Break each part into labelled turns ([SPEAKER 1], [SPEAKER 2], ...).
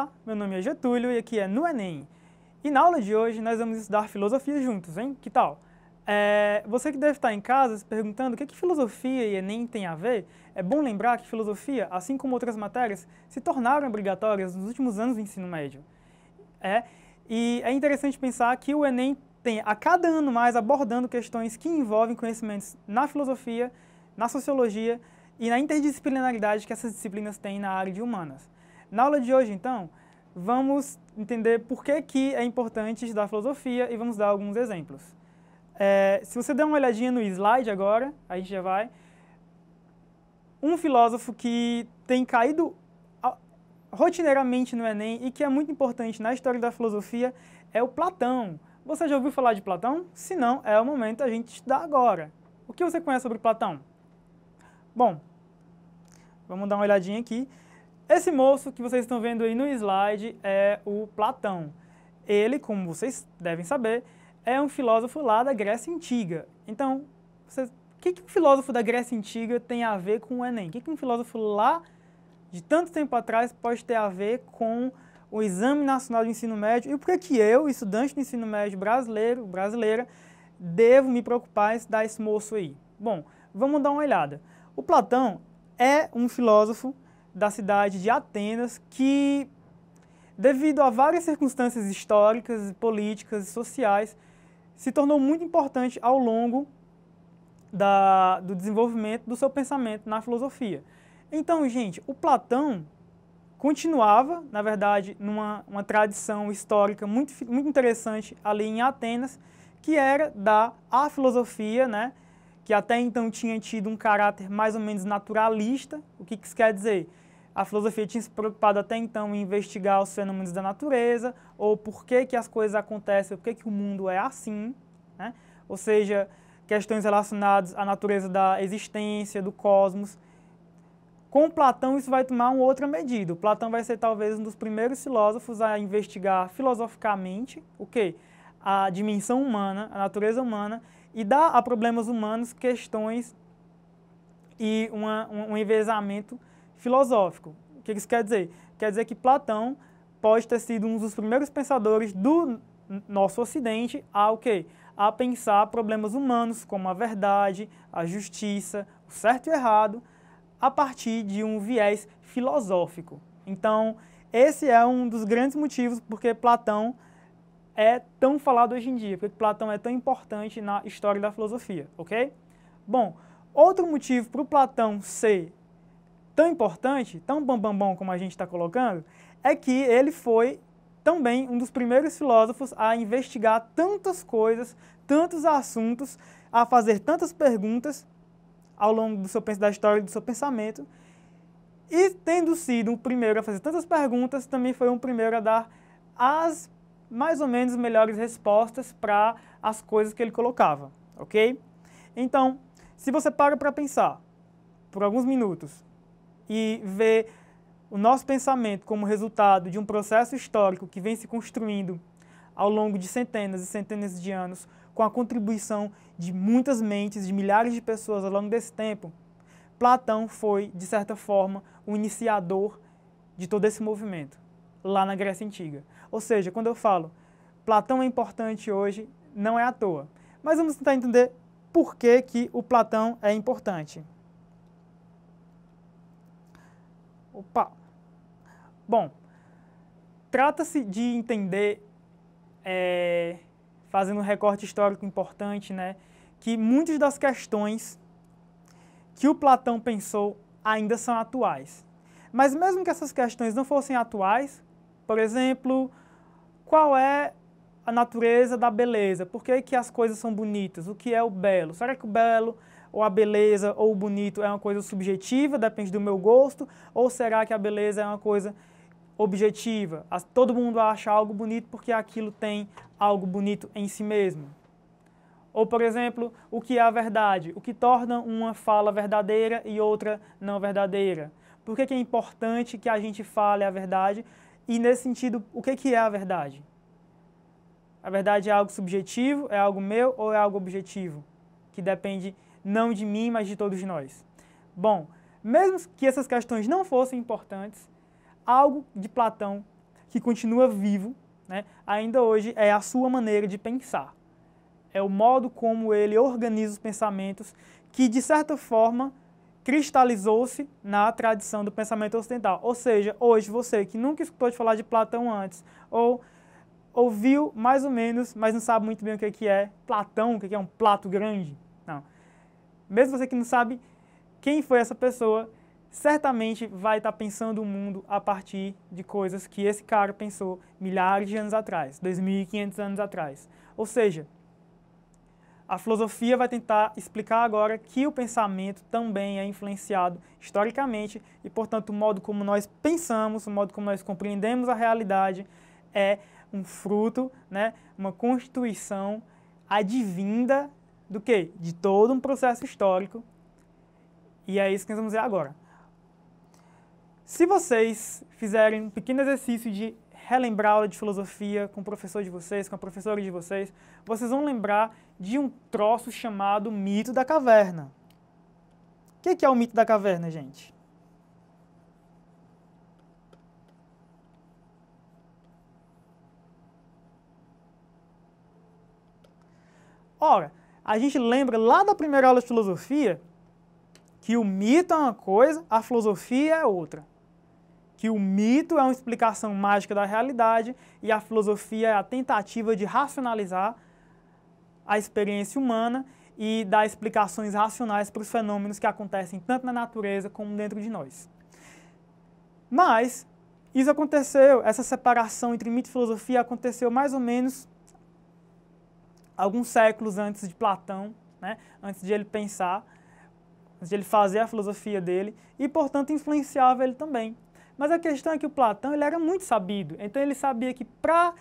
[SPEAKER 1] Olá, meu nome é Getúlio e aqui é no Enem. E na aula de hoje nós vamos estudar filosofia juntos, hein? Que tal? Você que deve estar em casa se perguntando o que filosofia e Enem tem a ver, é bom lembrar que filosofia, assim como outras matérias, se tornaram obrigatórias nos últimos anos do ensino médio. E é interessante pensar que o Enem tem a cada ano mais abordando questões que envolvem conhecimentos na filosofia, na sociologia e na interdisciplinaridade que essas disciplinas têm na área de humanas. Na aula de hoje, então, vamos entender por que é importante estudar filosofia e vamos dar alguns exemplos. Se você der uma olhadinha no slide agora, a gente já vai. Um filósofo que tem caído rotineiramente no Enem e que é muito importante na história da filosofia é o Platão. Você já ouviu falar de Platão? Se não, é o momento da gente estudar agora. O que você conhece sobre Platão? Bom, vamos dar uma olhadinha aqui. Esse moço que vocês estão vendo aí no slide é o Platão. Ele, como vocês devem saber, é um filósofo lá da Grécia Antiga. Então, o que um filósofo da Grécia Antiga tem a ver com o Enem? O que um filósofo lá de tanto tempo atrás pode ter a ver com o Exame Nacional de Ensino Médio? E por que eu, estudante do ensino médio brasileira, devo me preocupar em estudar esse moço aí? Bom, vamos dar uma olhada. O Platão é um filósofo da cidade de Atenas que, devido a várias circunstâncias históricas, políticas e sociais, se tornou muito importante ao longo do desenvolvimento do seu pensamento na filosofia. Então, gente, o Platão continuava, na verdade, uma tradição histórica muito interessante ali em Atenas, que era a filosofia, né, que até então tinha tido um caráter mais ou menos naturalista. O que isso quer dizer? A filosofia tinha se preocupado até então em investigar os fenômenos da natureza, ou por que as coisas acontecem, por que o mundo é assim, né? Ou seja, questões relacionadas à natureza da existência, do cosmos. Com Platão isso vai tomar uma outra medida. O Platão vai ser talvez um dos primeiros filósofos a investigar filosoficamente o quê? A dimensão humana, a natureza humana, e dar a problemas humanos questões e um enviesamento filosófico. O que isso quer dizer? Quer dizer que Platão pode ter sido um dos primeiros pensadores do nosso Ocidente a pensar problemas humanos como a verdade, a justiça, o certo e o errado, a partir de um viés filosófico. Então, esse é um dos grandes motivos porque Platão é tão falado hoje em dia, porque Platão é tão importante na história da filosofia, ok? Bom, outro motivo para o Platão ser tão importante, tão bambambão como a gente está colocando, é que ele foi também um dos primeiros filósofos a investigar tantas coisas, tantos assuntos, a fazer tantas perguntas ao longo da história do seu pensamento, e tendo sido o primeiro a fazer tantas perguntas, também foi o primeiro a dar as mais ou menos melhores respostas para as coisas que ele colocava, ok? Então, se você para pensar por alguns minutos e ver o nosso pensamento como resultado de um processo histórico que vem se construindo ao longo de centenas e centenas de anos, com a contribuição de muitas mentes, de milhares de pessoas ao longo desse tempo, Platão foi, de certa forma, o iniciador de todo esse movimento, lá na Grécia Antiga. Ou seja, quando eu falo Platão é importante hoje, não é à toa. Mas vamos tentar entender por que o Platão é importante. Opa! Bom, trata-se de entender, fazendo um recorte histórico importante, né, que muitas das questões que o Platão pensou ainda são atuais. Mas mesmo que essas questões não fossem atuais, por exemplo, qual é a natureza da beleza? Por que as coisas são bonitas? O que é o belo? Será que o belo, ou a beleza, ou o bonito é uma coisa subjetiva, depende do meu gosto? Ou será que a beleza é uma coisa objetiva? Todo mundo acha algo bonito porque aquilo tem algo bonito em si mesmo. Ou, por exemplo, o que é a verdade? O que torna uma fala verdadeira e outra não verdadeira? Por que é importante que a gente fale a verdade? E, nesse sentido, o que é a verdade? A verdade é algo subjetivo, é algo meu ou é algo objetivo? Que depende não de mim, mas de todos nós. Bom, mesmo que essas questões não fossem importantes, algo de Platão que continua vivo, né, ainda hoje é a sua maneira de pensar. É o modo como ele organiza os pensamentos que, de certa forma, cristalizou-se na tradição do pensamento ocidental. Ou seja, hoje você que nunca escutou de falar de Platão antes, ou ouviu mais ou menos, mas não sabe muito bem o que é Platão, o que é um Plato grande, não. Mesmo você que não sabe quem foi essa pessoa, certamente vai estar pensando o mundo a partir de coisas que esse cara pensou milhares de anos atrás, 2.500 anos atrás. Ou seja, a filosofia vai tentar explicar agora que o pensamento também é influenciado historicamente e, portanto, o modo como nós pensamos, o modo como nós compreendemos a realidade é um fruto, né, uma constituição advinda do quê? De todo um processo histórico. E é isso que nós vamos ver agora. Se vocês fizerem um pequeno exercício de relembrar a aula de filosofia com o professor de vocês, com a professora de vocês, vocês vão lembrar de um troço chamado mito da caverna. O que é o mito da caverna, gente? Ora, a gente lembra lá da primeira aula de filosofia que o mito é uma coisa, a filosofia é outra. Que o mito é uma explicação mágica da realidade e a filosofia é a tentativa de racionalizar a experiência humana e dar explicações racionais para os fenômenos que acontecem tanto na natureza como dentro de nós. Mas isso aconteceu, essa separação entre mito e filosofia aconteceu mais ou menos alguns séculos antes de Platão, né? Antes de ele pensar, antes de ele fazer a filosofia dele e, portanto, influenciava ele também. Mas a questão é que o Platão ele era muito sabido, então ele sabia que para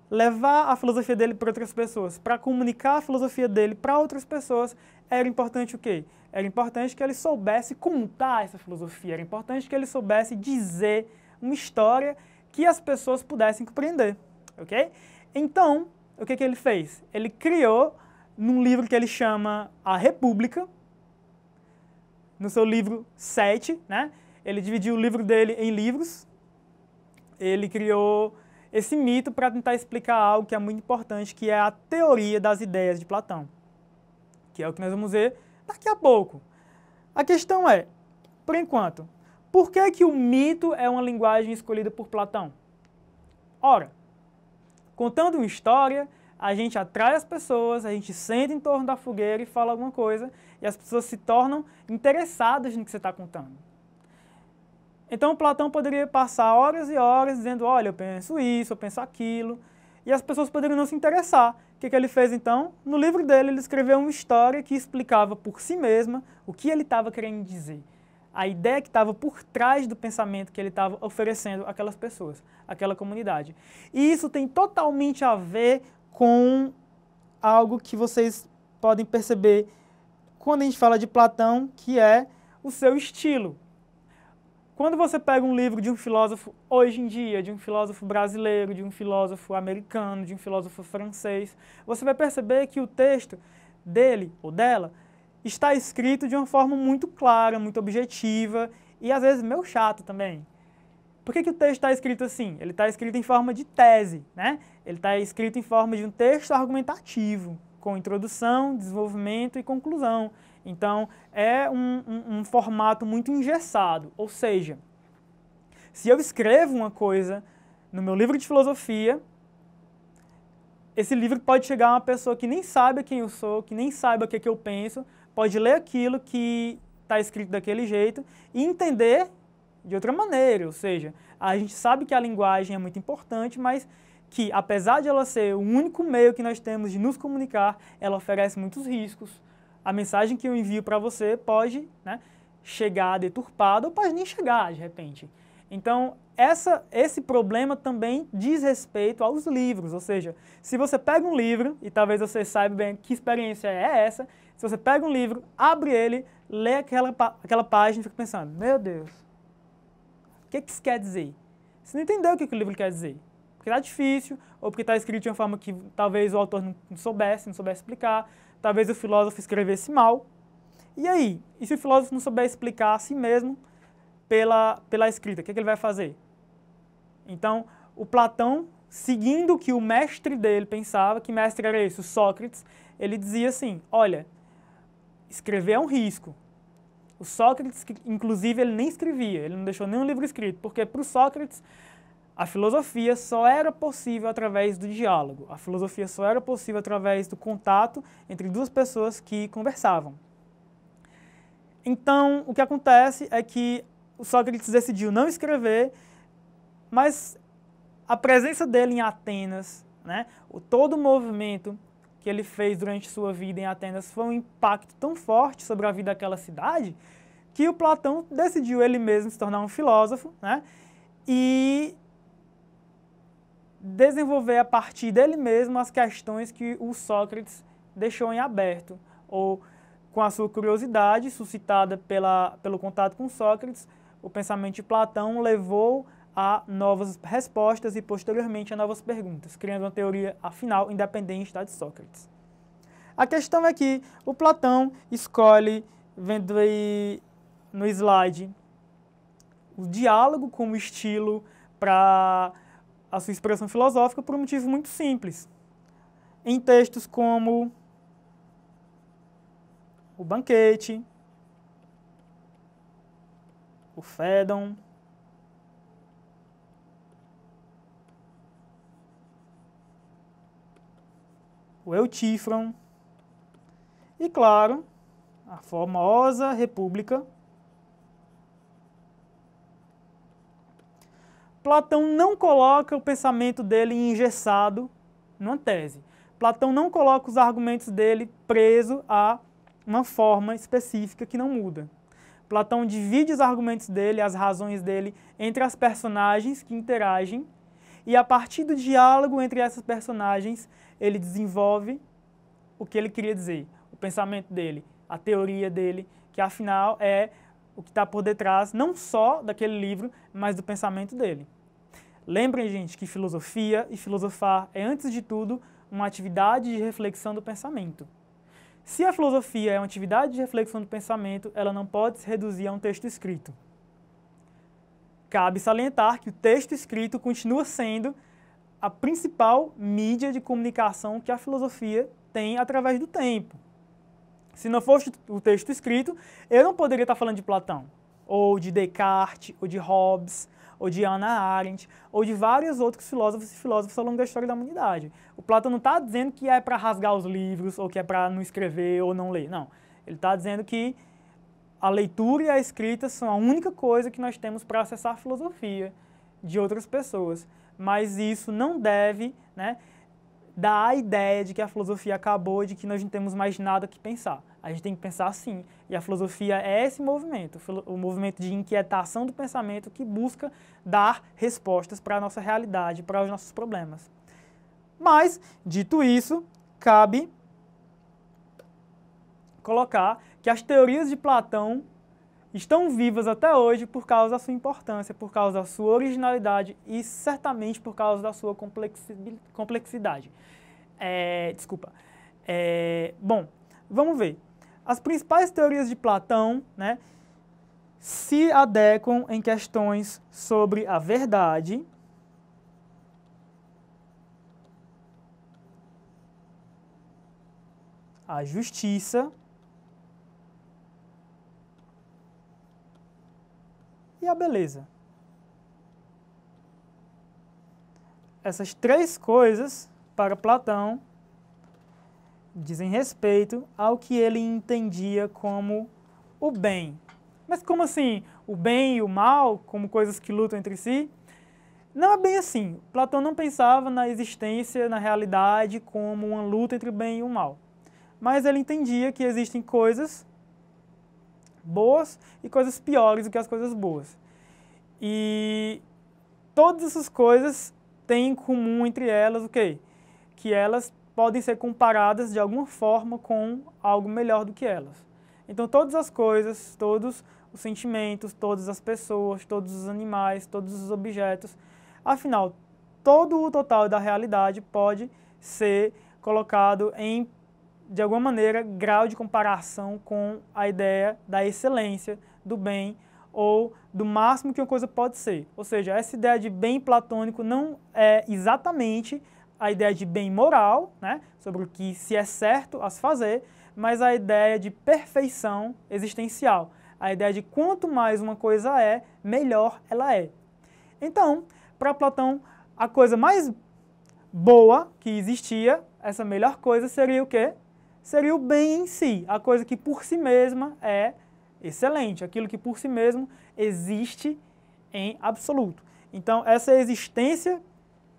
[SPEAKER 1] levar a filosofia dele para outras pessoas, para comunicar a filosofia dele para outras pessoas, era importante o quê? Era importante que ele soubesse contar essa filosofia, era importante que ele soubesse dizer uma história que as pessoas pudessem compreender, ok? Então, o que ele fez? Ele criou, num livro que ele chama A República, no seu livro 7, né? Ele dividiu o livro dele em livros, ele criou esse mito para tentar explicar algo que é muito importante, que é a teoria das ideias de Platão, que é o que nós vamos ver daqui a pouco. A questão é, por enquanto, por que o mito é uma linguagem escolhida por Platão? Ora, contando uma história, a gente atrai as pessoas, a gente senta em torno da fogueira e fala alguma coisa, e as pessoas se tornam interessadas no que você está contando. Então, Platão poderia passar horas e horas dizendo, olha, eu penso isso, eu penso aquilo, e as pessoas poderiam não se interessar. O que ele fez, então? No livro dele, ele escreveu uma história que explicava por si mesma o que ele estava querendo dizer. A ideia que estava por trás do pensamento que ele estava oferecendo àquelas pessoas, àquela comunidade. E isso tem totalmente a ver com algo que vocês podem perceber quando a gente fala de Platão, que é o seu estilo. Quando você pega um livro de um filósofo hoje em dia, de um filósofo brasileiro, de um filósofo americano, de um filósofo francês, você vai perceber que o texto dele ou dela está escrito de uma forma muito clara, muito objetiva e às vezes meio chato também. Por que o texto está escrito assim? Ele está escrito em forma de tese, né? Ele está escrito em forma de um texto argumentativo, com introdução, desenvolvimento e conclusão. Então, é um formato muito engessado. Ou seja, se eu escrevo uma coisa no meu livro de filosofia, esse livro pode chegar a uma pessoa que nem sabe quem eu sou, que nem sabe o que eu penso, pode ler aquilo que está escrito daquele jeito e entender de outra maneira. Ou seja, a gente sabe que a linguagem é muito importante, mas que, apesar de ela ser o único meio que nós temos de nos comunicar, ela oferece muitos riscos. A mensagem que eu envio para você pode, né, chegar deturpada ou pode nem chegar, de repente. Então, esse problema também diz respeito aos livros, ou seja, se você pega um livro, e talvez você saiba bem que experiência é essa, se você pega um livro, abre ele, lê aquela página e fica pensando, meu Deus, o que isso quer dizer? Você não entendeu o que o livro quer dizer. Porque está difícil, ou porque está escrito de uma forma que talvez o autor não soubesse explicar, talvez o filósofo escrevesse mal. E aí? E se o filósofo não souber explicar a si mesmo pela escrita, o que ele vai fazer? Então, o Platão, seguindo o que o mestre dele pensava, que mestre era esse? O Sócrates, ele dizia assim, olha, escrever é um risco. O Sócrates, inclusive, ele nem escrevia, ele não deixou nenhum livro escrito, porque para o Sócrates, a filosofia só era possível através do diálogo. A filosofia só era possível através do contato entre duas pessoas que conversavam. Então, o que acontece é que o Sócrates decidiu não escrever, mas a presença dele em Atenas, né, todo o movimento que ele fez durante sua vida em Atenas foi um impacto tão forte sobre a vida daquela cidade que o Platão decidiu ele mesmo se tornar um filósofo, né, e desenvolver a partir dele mesmo as questões que o Sócrates deixou em aberto, ou com a sua curiosidade suscitada pelo contato com Sócrates, o pensamento de Platão levou a novas respostas e, posteriormente, a novas perguntas, criando uma teoria, afinal, independente da de Sócrates. A questão é que o Platão escolhe, vendo aí no slide, o diálogo como estilo para a sua expressão filosófica por um motivo muito simples. Em textos como o Banquete, o Fédon, o Eutífron e, claro, a famosa República. Platão não coloca o pensamento dele engessado numa tese. Platão não coloca os argumentos dele preso a uma forma específica que não muda. Platão divide os argumentos dele, as razões dele, entre as personagens que interagem, e a partir do diálogo entre essas personagens, ele desenvolve o que ele queria dizer, o pensamento dele, a teoria dele, que afinal é o que está por detrás não só daquele livro, mas do pensamento dele. Lembrem, gente, que filosofia e filosofar é, antes de tudo, uma atividade de reflexão do pensamento. Se a filosofia é uma atividade de reflexão do pensamento, ela não pode se reduzir a um texto escrito. Cabe salientar que o texto escrito continua sendo a principal mídia de comunicação que a filosofia tem através do tempo. Se não fosse o texto escrito, eu não poderia estar falando de Platão, ou de Descartes, ou de Hobbes, ou de Hannah Arendt, ou de vários outros filósofos e filósofas ao longo da história da humanidade. O Platão não está dizendo que é para rasgar os livros, ou que é para não escrever ou não ler, não. Ele está dizendo que a leitura e a escrita são a única coisa que nós temos para acessar a filosofia de outras pessoas. Mas isso não deve, né, dar a ideia de que a filosofia acabou, de que nós não temos mais nada que pensar. A gente tem que pensar sim. E a filosofia é esse movimento, o movimento de inquietação do pensamento que busca dar respostas para a nossa realidade, para os nossos problemas. Mas, dito isso, cabe colocar que as teorias de Platão estão vivas até hoje por causa da sua importância, por causa da sua originalidade e certamente por causa da sua complexidade. Bom, vamos ver. As principais teorias de Platão, né, se adequam em questões sobre a verdade, a justiça e a beleza. Essas três coisas, para Platão, dizem respeito ao que ele entendia como o bem. Mas como assim? O bem e o mal, como coisas que lutam entre si? Não é bem assim. Platão não pensava na existência, na realidade, como uma luta entre o bem e o mal. Mas ele entendia que existem coisas boas e coisas piores do que as coisas boas. E todas essas coisas têm em comum entre elas o quê? Que elas podem ser comparadas de alguma forma com algo melhor do que elas. Então todas as coisas, todos os sentimentos, todas as pessoas, todos os animais, todos os objetos, afinal, todo o total da realidade pode ser colocado em, de alguma maneira, grau de comparação com a ideia da excelência, do bem ou do máximo que uma coisa pode ser. Ou seja, essa ideia de bem platônico não é exatamente a ideia de bem moral, né, sobre o que se é certo a se fazer, mas a ideia de perfeição existencial, a ideia de quanto mais uma coisa é, melhor ela é. Então, para Platão, a coisa mais boa que existia, essa melhor coisa seria o quê? Seria o bem em si, a coisa que por si mesma é excelente, aquilo que por si mesmo existe em absoluto. Então, essa existência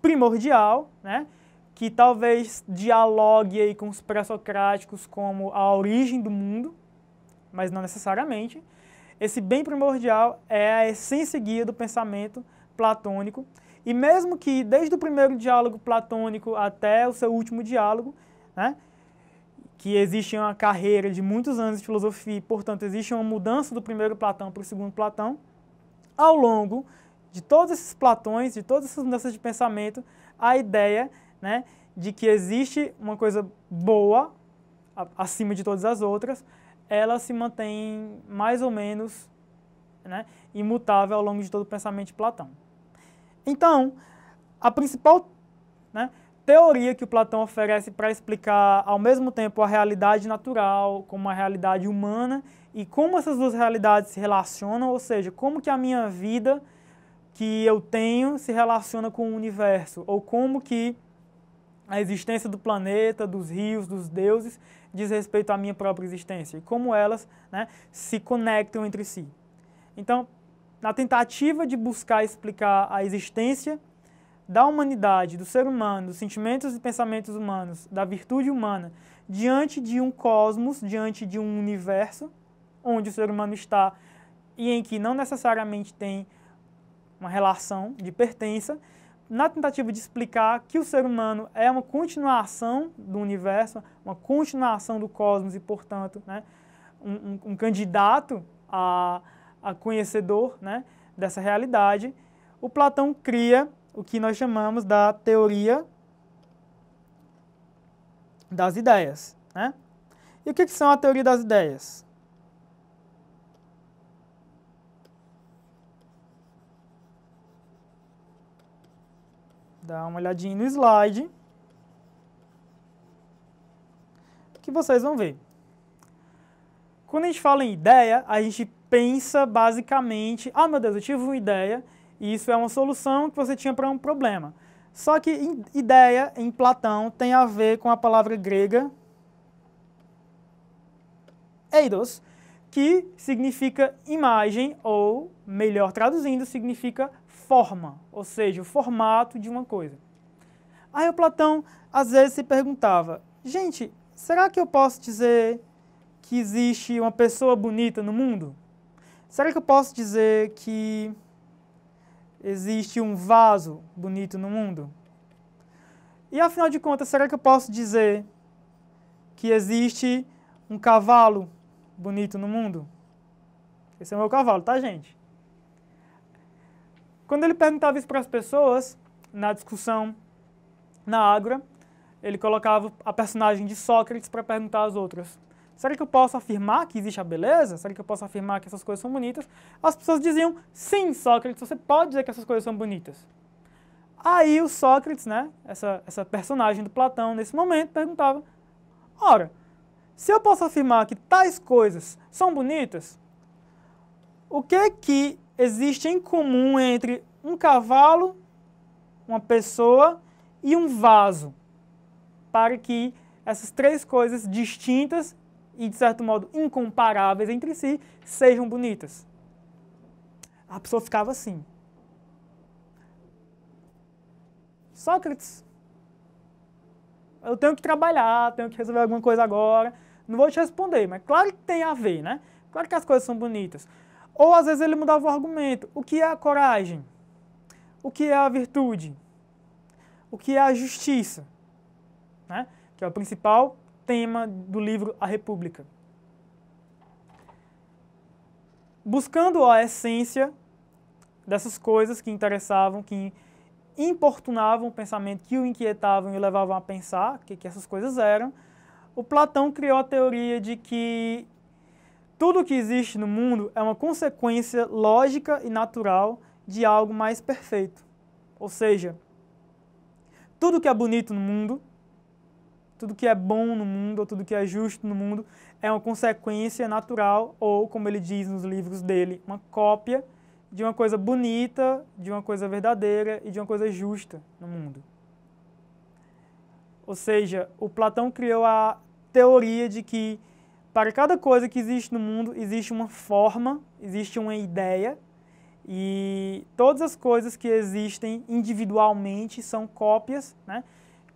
[SPEAKER 1] primordial, né, que talvez dialogue aí com os pré-socráticos como a origem do mundo, mas não necessariamente. Esse bem primordial é a essência guia do pensamento platônico, e mesmo que desde o primeiro diálogo platônico até o seu último diálogo, né, que existe uma carreira de muitos anos de filosofia, e, portanto, existe uma mudança do primeiro Platão para o segundo Platão, ao longo de todos esses Platões, de todas essas mudanças de pensamento, a ideia, né, de que existe uma coisa boa acima de todas as outras, ela se mantém mais ou menos, né, imutável ao longo de todo o pensamento de Platão. Então, a principal, né, teoria que o Platão oferece para explicar ao mesmo tempo a realidade natural como a realidade humana e como essas duas realidades se relacionam, ou seja, como que a minha vida que eu tenho se relaciona com o universo, ou como que a existência do planeta, dos rios, dos deuses, diz respeito à minha própria existência, e como elas, né, se conectam entre si. Então, na tentativa de buscar explicar a existência da humanidade, do ser humano, dos sentimentos e pensamentos humanos, da virtude humana, diante de um cosmos, diante de um universo, onde o ser humano está e em que não necessariamente tem uma relação de pertença, na tentativa de explicar que o ser humano é uma continuação do universo, uma continuação do cosmos e, portanto, né, um candidato a conhecedor, né, dessa realidade, o Platão cria o que nós chamamos da teoria das ideias, né? E o que são a teoria das ideias? Dá uma olhadinha no slide, que vocês vão ver. Quando a gente fala em ideia, a gente pensa basicamente, ah, meu Deus, eu tive uma ideia, e isso é uma solução que você tinha para um problema. Só que ideia, em Platão, tem a ver com a palavra grega eidos, que significa imagem, ou, melhor traduzindo, significa forma, ou seja, o formato de uma coisa. Aí o Platão, às vezes, se perguntava, gente, será que eu posso dizer que existe uma pessoa bonita no mundo? Será que eu posso dizer que existe um vaso bonito no mundo? E, afinal de contas, será que eu posso dizer que existe um cavalo bonito no mundo? Esse é o meu cavalo, tá, gente? Quando ele perguntava isso para as pessoas, na discussão na Ágora, ele colocava a personagem de Sócrates para perguntar às outras. Será que eu posso afirmar que existe a beleza? Será que eu posso afirmar que essas coisas são bonitas? As pessoas diziam, sim, Sócrates, você pode dizer que essas coisas são bonitas. Aí o Sócrates, né, essa personagem do Platão, nesse momento, perguntava, ora, se eu posso afirmar que tais coisas são bonitas, o que existe em comum entre um cavalo, uma pessoa e um vaso, para que essas três coisas distintas e, de certo modo, incomparáveis entre si, sejam bonitas? A pessoa ficava assim. Sócrates, eu tenho que trabalhar, tenho que resolver alguma coisa agora, não vou te responder, mas claro que tem a ver, né? Claro que as coisas são bonitas. Ou, às vezes, ele mudava o argumento. O que é a coragem? O que é a virtude? O que é a justiça? Né? Que é o principal tema do livro A República. Buscando a essência dessas coisas que interessavam, que importunavam o pensamento, que o inquietavam e o levavam a pensar o que essas coisas eram, o Platão criou a teoria de que tudo que existe no mundo é uma consequência lógica e natural de algo mais perfeito. Ou seja, tudo que é bonito no mundo, tudo que é bom no mundo, ou tudo que é justo no mundo, é uma consequência natural, ou, como ele diz nos livros dele, uma cópia de uma coisa bonita, de uma coisa verdadeira e de uma coisa justa no mundo. Ou seja, o Platão criou a teoria de que para cada coisa que existe no mundo existe uma forma, existe uma ideia, e todas as coisas que existem individualmente são cópias, né,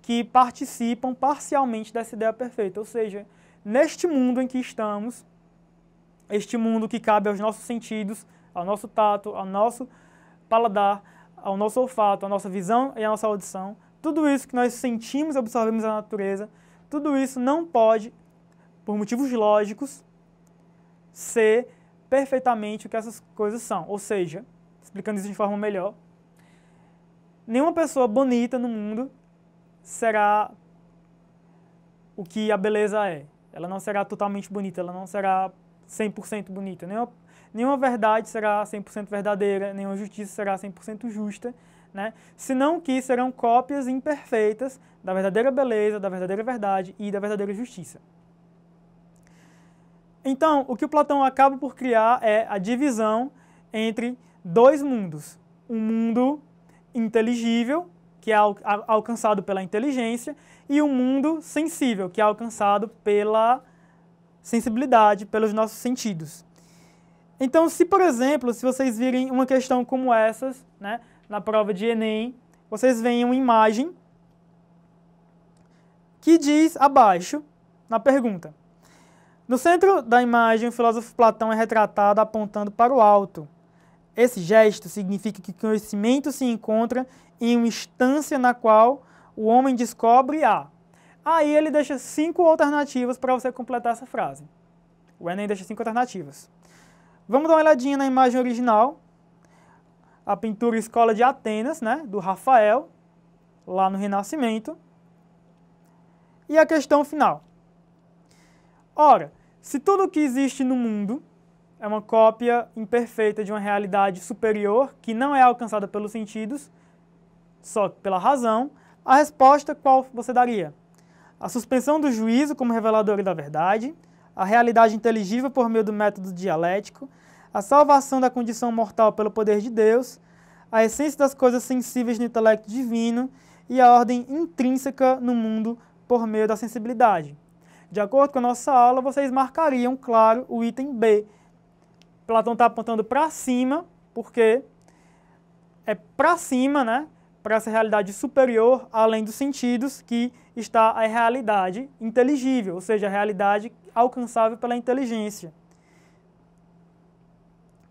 [SPEAKER 1] que participam parcialmente dessa ideia perfeita. Ou seja, neste mundo em que estamos, este mundo que cabe aos nossos sentidos, ao nosso tato, ao nosso paladar, ao nosso olfato, à nossa visão e à nossa audição, tudo isso que nós sentimos e absorvemos da natureza, tudo isso não pode, por motivos lógicos, ser perfeitamente o que essas coisas são. Ou seja, explicando isso de forma melhor, nenhuma pessoa bonita no mundo será o que a beleza é. Ela não será totalmente bonita, ela não será 100% bonita. Nenhuma verdade será 100% verdadeira, nenhuma justiça será 100% justa, né? Senão que serão cópias imperfeitas da verdadeira beleza, da verdadeira verdade e da verdadeira justiça. Então, o que o Platão acaba por criar é a divisão entre dois mundos. Um mundo inteligível, que é alcançado pela inteligência, e um mundo sensível, que é alcançado pela sensibilidade, pelos nossos sentidos. Então, se, por exemplo, se vocês virem uma questão como essas, né, na prova de Enem, vocês veem uma imagem que diz abaixo, na pergunta: no centro da imagem, o filósofo Platão é retratado apontando para o alto. Esse gesto significa que o conhecimento se encontra em uma instância na qual o homem descobre a... Aí ele deixa 5 alternativas para você completar essa frase. O Enem deixa 5 alternativas. Vamos dar uma olhadinha na imagem original. A pintura Escola de Atenas, né, do Rafael, lá no Renascimento. E a questão final. Ora, se tudo que existe no mundo é uma cópia imperfeita de uma realidade superior, que não é alcançada pelos sentidos, só pela razão, a resposta qual você daria? A suspensão do juízo como reveladora da verdade, a realidade inteligível por meio do método dialético, a salvação da condição mortal pelo poder de Deus, a essência das coisas sensíveis no intelecto divino e a ordem intrínseca no mundo por meio da sensibilidade. De acordo com a nossa aula, vocês marcariam, claro, o item B. Platão está apontando para cima, porque é para cima, né, para essa realidade superior, além dos sentidos, que está a realidade inteligível, ou seja, a realidade alcançável pela inteligência,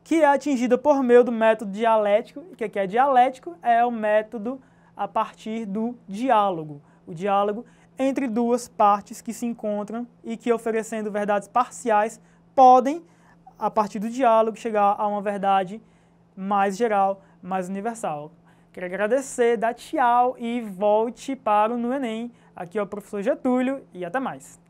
[SPEAKER 1] que é atingida por meio do método dialético. E o que é dialético? É o método a partir do diálogo. O diálogo entre duas partes que se encontram e que, oferecendo verdades parciais, podem, a partir do diálogo, chegar a uma verdade mais geral, mais universal. Quero agradecer, dar tchau e volte para o No Enem. Aqui é o professor Getúlio e até mais.